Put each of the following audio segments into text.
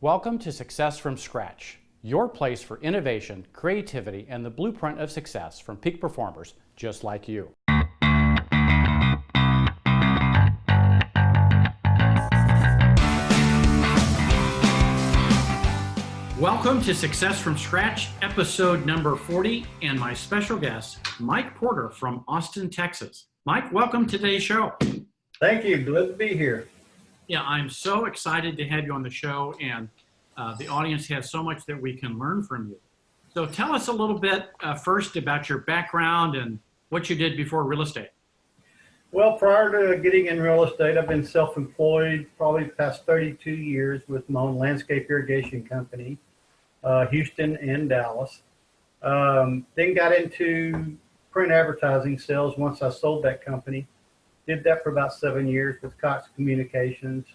Welcome to Success from Scratch, your place for innovation, creativity, and the blueprint of success from peak performers just like you. Welcome to Success from Scratch, episode number 40, and my special guest, Mike Porter from Austin, Texas. Mike, welcome to today's show. Thank you. Glad to be here. Yeah, I'm so excited to have you on the show, and the audience has so much that we can learn from you. So tell us a little bit first about your background and what you did before real estate. Well, prior to getting in real estate, I've been self-employed probably the past 32 years with my own landscape irrigation company, Houston and Dallas. Then got into print advertising sales once I sold that company. Did that for about 7 years with Cox Communications.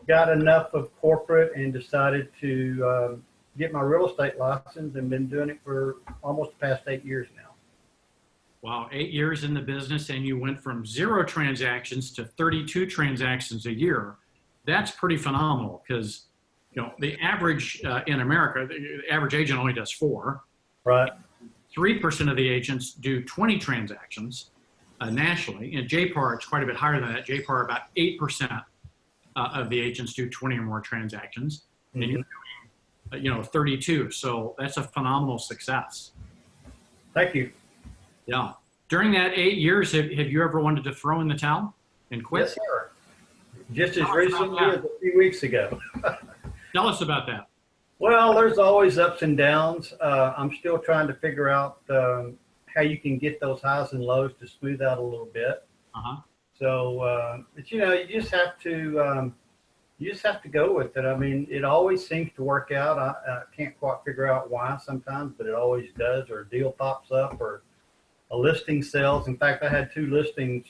Got enough of corporate and decided to get my real estate license and been doing it for almost the past 8 years now. Wow, 8 years in the business, and you went from 0 transactions to 32 transactions a year. That's pretty phenomenal because, you know, the average in America, the average agent only does 4. Right. 3% of the agents do 20 transactions nationally. In JPAR, it's quite a bit higher than that. JPAR, about 8% of the agents do 20 or more transactions. Mm-hmm. And you're doing, 32. So that's a phenomenal success. Thank you. Yeah. During that 8 years, have you ever wanted to throw in the towel and quit? Yes, sir. Just as recently as a few weeks ago. Tell us about that. Well, there's always ups and downs. I'm still trying to figure out how you can get those highs and lows to smooth out a little bit. Uh-huh. So, but you just have to go with it. I mean, it always seems to work out. I can't quite figure out why sometimes, but it always does. Or a deal pops up, or a listing sells. In fact, I had 2 listings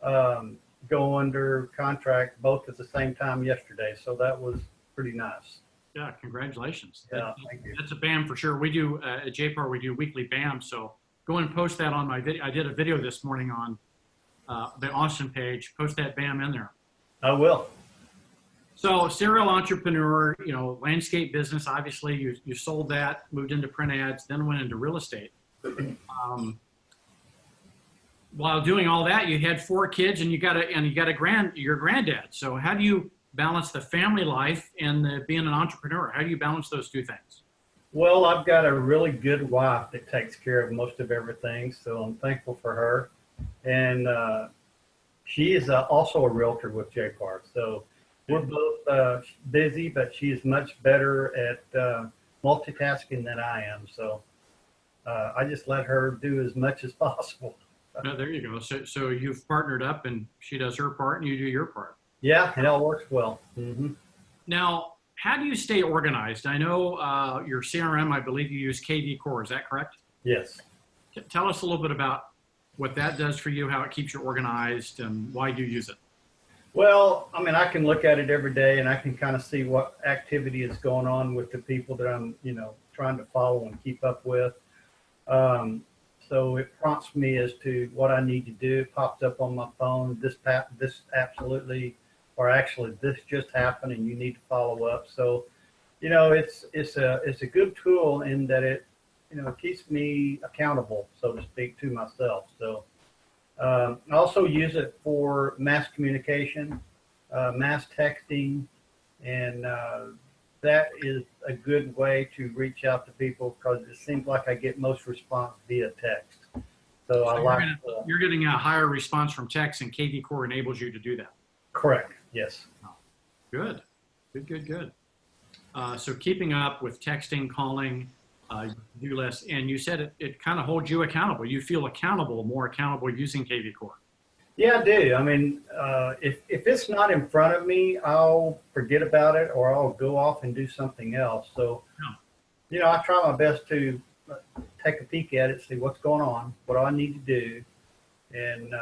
go under contract both at the same time yesterday. So that was pretty nice. Yeah, congratulations. Yeah, thank you. That's a BAM for sure. We do at JPAR, we do weekly BAM. So go and post that on my video. I did a video this morning on the Austin page. Post that BAM in there. I will. So serial entrepreneur, landscape business. Obviously, you sold that, moved into print ads, then went into real estate. While doing all that, you had 4 kids, and you got your granddad. So how do you balance the family life and being an entrepreneur? How do you balance those 2 things? Well, I've got a really good wife that takes care of most of everything, so I'm thankful for her. And she is also a realtor with JPAR. So we're both busy, but she is much better at multitasking than I am. So I just let her do as much as possible. No, there you go. So you've partnered up, and she does her part, and you do your part. Yeah, it all works well. Mm-hmm. Now, how do you stay organized? I know your CRM, I believe you use KV Core. Is that correct? Yes. Tell us a little bit about what that does for you, how it keeps you organized, and why you use it. Well, I mean, I can look at it every day, and I can kind of see what activity is going on with the people that I'm, trying to follow and keep up with. So it prompts me as to what I need to do. It pops up on my phone. This absolutely, or actually this just happened and you need to follow up. So, it's a good tool in that it keeps me accountable, so to speak, to myself. So I also use it for mass communication, mass texting, and that is a good way to reach out to people because it seems like I get most response via text. So you're getting a higher response from text, and KV Core enables you to do that. Correct. Yes. Oh, good. So keeping up with texting, calling, do less, and you said it kind of holds you accountable. You feel more accountable using KV Core. Yeah, I do. I mean, if it's not in front of me, I'll forget about it or I'll go off and do something else. So, I try my best to take a peek at it, see what's going on, what do I need to do. And,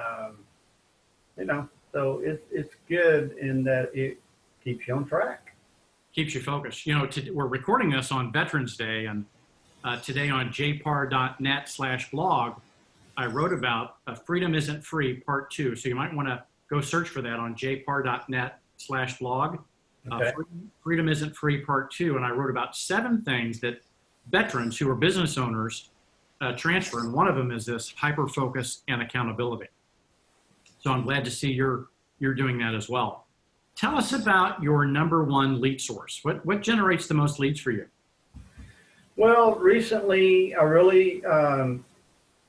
so it's good in that it keeps you on track. Keeps you focused. We're recording this on Veterans Day, and today on jpar.net/blog, I wrote about Freedom Isn't Free, Part 2. So you might want to go search for that on jpar.net/blog. Okay. Freedom Isn't Free Part 2, and I wrote about 7 things that veterans who are business owners transfer, and one of them is this hyper-focus and accountability. So I'm glad to see you're doing that as well. Tell us about your number one lead source. What generates the most leads for you? Well, recently, I really, I'm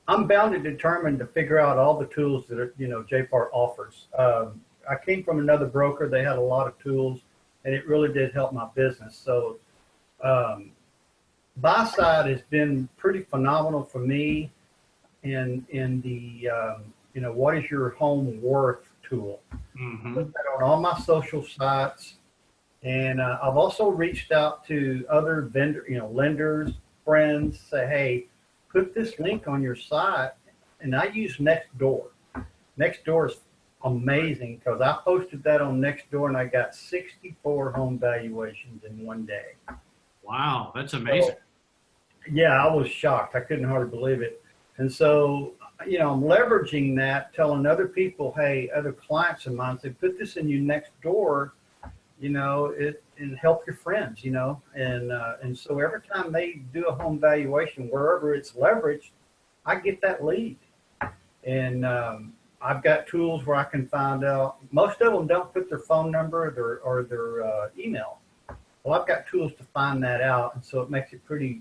bound and determined to figure out all the tools that JPAR offers. I came from another broker; they had a lot of tools, and it really did help my business. So, BuySide has been pretty phenomenal for me in the what is your home worth tool. I put that on all my social sites. And I've also reached out to other lenders, friends, say, hey, put this link on your site. And I use Nextdoor. Nextdoor is amazing because I posted that on Nextdoor and I got 64 home valuations in one day. Wow, that's amazing. So, yeah, I was shocked. I couldn't hardly believe it. And so, I'm leveraging that, telling other people, hey, other clients of mine, say, put this in your Nextdoor. And help your friends, and so every time they do a home valuation, wherever it's leveraged, I get that lead. And I've got tools where I can find out. Most of them don't put their phone number or their email. Well, I've got tools to find that out, and so it makes it pretty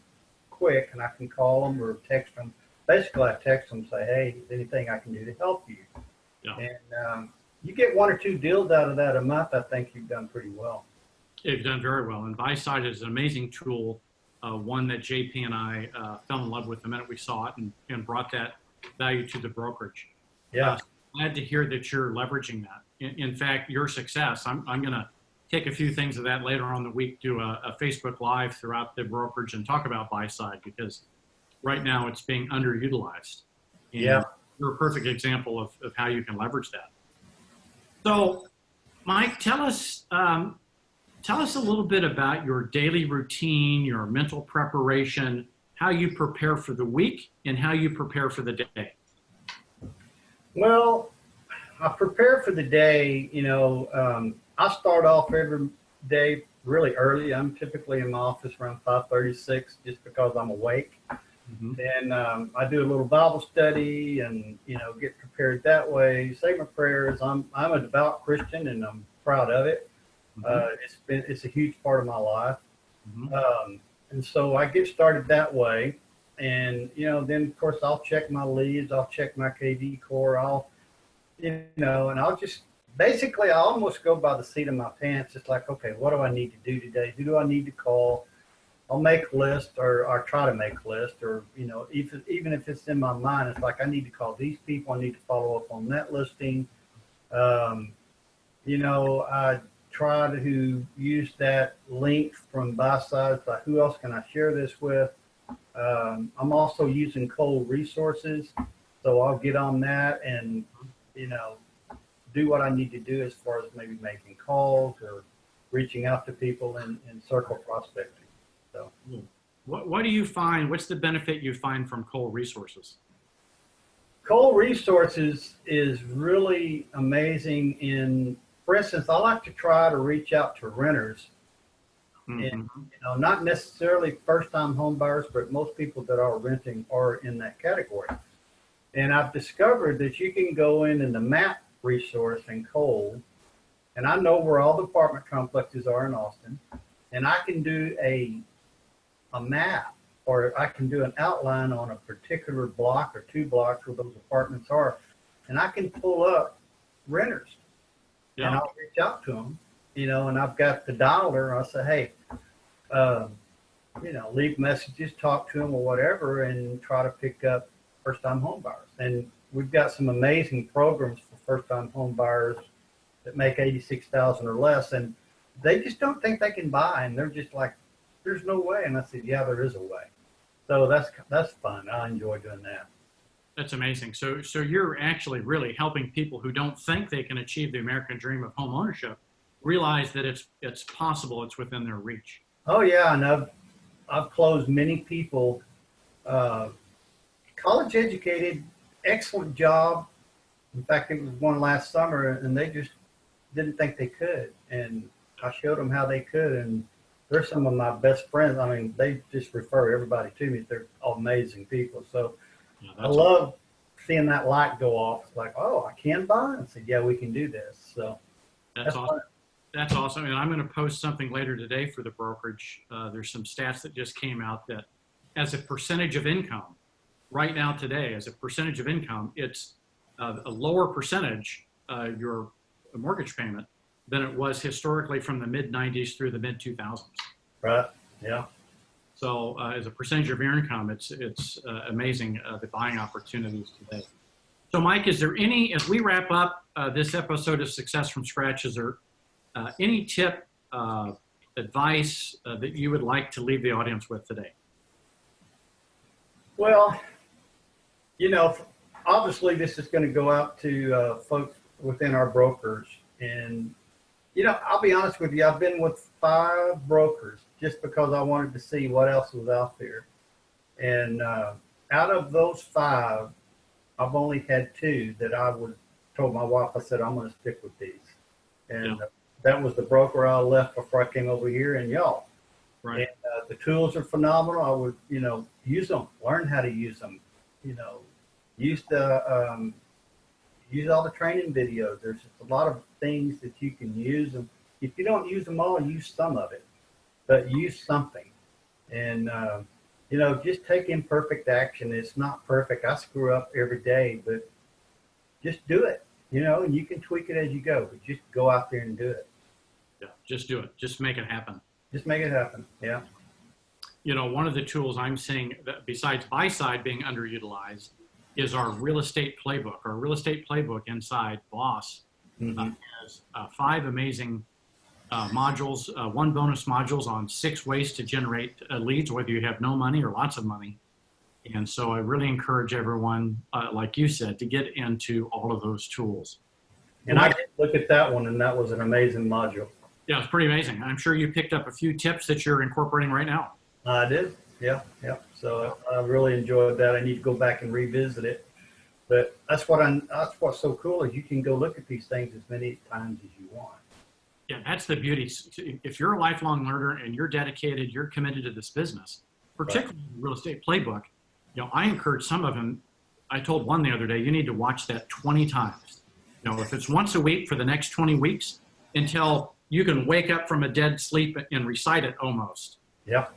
quick, and I can call them or text them. Basically, I text them, say, hey, is there anything I can do to help you? Yeah. And you get 1 or 2 deals out of that a month, I think you've done pretty well. You've done very well. And BuySide is an amazing tool, one that JP and I fell in love with the minute we saw it and brought that value to the brokerage. Yeah. Glad to hear that you're leveraging that. In fact, your success, I'm going to take a few things of that later on in the week, do a Facebook Live throughout the brokerage and talk about BuySide because right now it's being underutilized. And yeah. You're a perfect example of how you can leverage that. So, Mike, tell us a little bit about your daily routine, your mental preparation, how you prepare for the week, and how you prepare for the day. Well, I prepare for the day. I start off every day really early. I'm typically in my office around 5:36 just because I'm awake. And I do a little Bible study and, get prepared that way, say my prayers. I'm a devout Christian and I'm proud of it. It's a huge part of my life. And so I get started that way. And, then of course I'll check my leads. I'll check my KV core. And I'll just, basically I almost go by the seat of my pants. It's like, okay, what do I need to do today? Who do I need to call? I'll make a list or try to make a list or, even if it's in my mind, it's like I need to call these people. I need to follow up on that listing. I try to use that link from BuySide. It's like, who else can I share this with? I'm also using cold resources. So I'll get on that and, do what I need to do as far as maybe making calls or reaching out to people in circle prospecting. So, what do you find? What's the benefit you find from cold resources? Cold resources is really amazing. For instance, I like to try to reach out to renters, and not necessarily first-time home buyers, but most people that are renting are in that category. And I've discovered that you can go in the map resource in cold, and I know where all the apartment complexes are in Austin, and I can do a map, or I can do an outline on a particular block or 2 blocks where those apartments are, and I can pull up renters, and I'll reach out to them, and I've got the dialer. I'll say, hey, leave messages, talk to them or whatever, and try to pick up first-time home buyers. And we've got some amazing programs for first-time home buyers that make $86,000 or less, and they just don't think they can buy, and they're just like, there's no way. And I said, yeah, there is a way. So that's fun. I enjoy doing that. That's amazing. So you're actually really helping people who don't think they can achieve the American dream of home ownership realize that it's possible, it's within their reach. Oh yeah, and I've closed many people, college educated, excellent job. In fact, it was one last summer, and they just didn't think they could. And I showed them how they could, and they're some of my best friends. I mean, they just refer everybody to me. They're amazing people. So Yeah, I love seeing that light go off. It's like, oh, I can buy. And said, yeah, we can do this. So that's awesome. That's awesome. And I'm going to post something later today for the brokerage. There's some stats that just came out that as a percentage of income, right now today, as a percentage of income, it's a lower percentage, your mortgage payment, than it was historically from the mid-90s through the mid-2000s. Right. Yeah. So as a percentage of your income, it's amazing the buying opportunities today. So Mike, is there any, as we wrap up this episode of Success from Scratch, is there any tip, advice that you would like to leave the audience with today? Well, you know, obviously this is going to go out to folks within our brokers. And, you know, I'll be honest with you, I've been with 5 brokers just because I wanted to see what else was out there. And out of those 5, I've only had 2 that I would told my wife, I said, I'm going to stick with these. And that was the broker I left before I came over here, and y'all. Right. And the tools are phenomenal. I would, you know, use them, learn how to use them, you know, use the, use all the training videos. There's just a lot of things that you can use. And if you don't use them all, use some of it, but use something. And, you know, just take imperfect action. It's not perfect. I screw up every day, but just do it, you know, and you can tweak it as you go, but just go out there and do it. Yeah, just do it. Just make it happen. Just make it happen. Yeah. You know, one of the tools I'm seeing that besides BuySide being underutilized is our real estate playbook. Our real estate playbook inside BOSS has 5 amazing modules, 1 bonus modules on 6 ways to generate leads, whether you have no money or lots of money. And so I really encourage everyone, like you said, to get into all of those tools. And I did look at that one, and that was an amazing module. Yeah, it's pretty amazing. I'm sure you picked up a few tips that you're incorporating right now. I did. Yeah. Yeah. So I really enjoyed that. I need to go back and revisit it. But that's what's so cool is you can go look at these things as many times as you want. Yeah, that's the beauty. If you're a lifelong learner and you're dedicated, you're committed to this business, particularly the real estate playbook, you know, I encourage some of them. I told one the other day, you need to watch that 20 times. You know, if it's once a week for the next 20 weeks until you can wake up from a dead sleep and recite it almost. Yeah.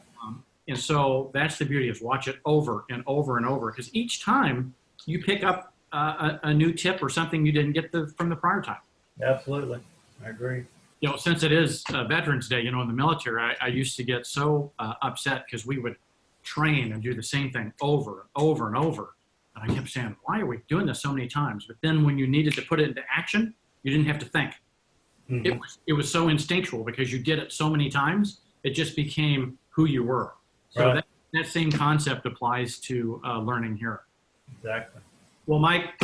And so that's the beauty, is watch it over and over and over, because each time you pick up a new tip or something you didn't get from the prior time. Absolutely. I agree. You know, since it is Veterans Day, you know, in the military, I used to get so upset because we would train and do the same thing over and over and over. And I kept saying, why are we doing this so many times? But then when you needed to put it into action, you didn't have to think. It was so instinctual because you did it so many times, it just became who you were. So that same concept applies to learning here. Exactly. Well, Mike,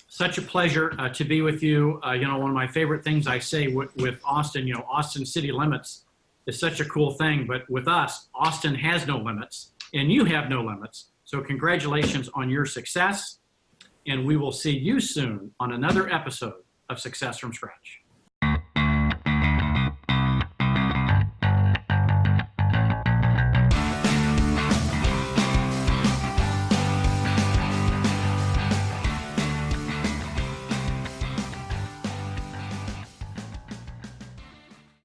such a pleasure to be with you. You know, one of my favorite things I say with Austin, you know, Austin city limits is such a cool thing. But with us, Austin has no limits and you have no limits. So congratulations on your success. And we will see you soon on another episode of Success from Scratch.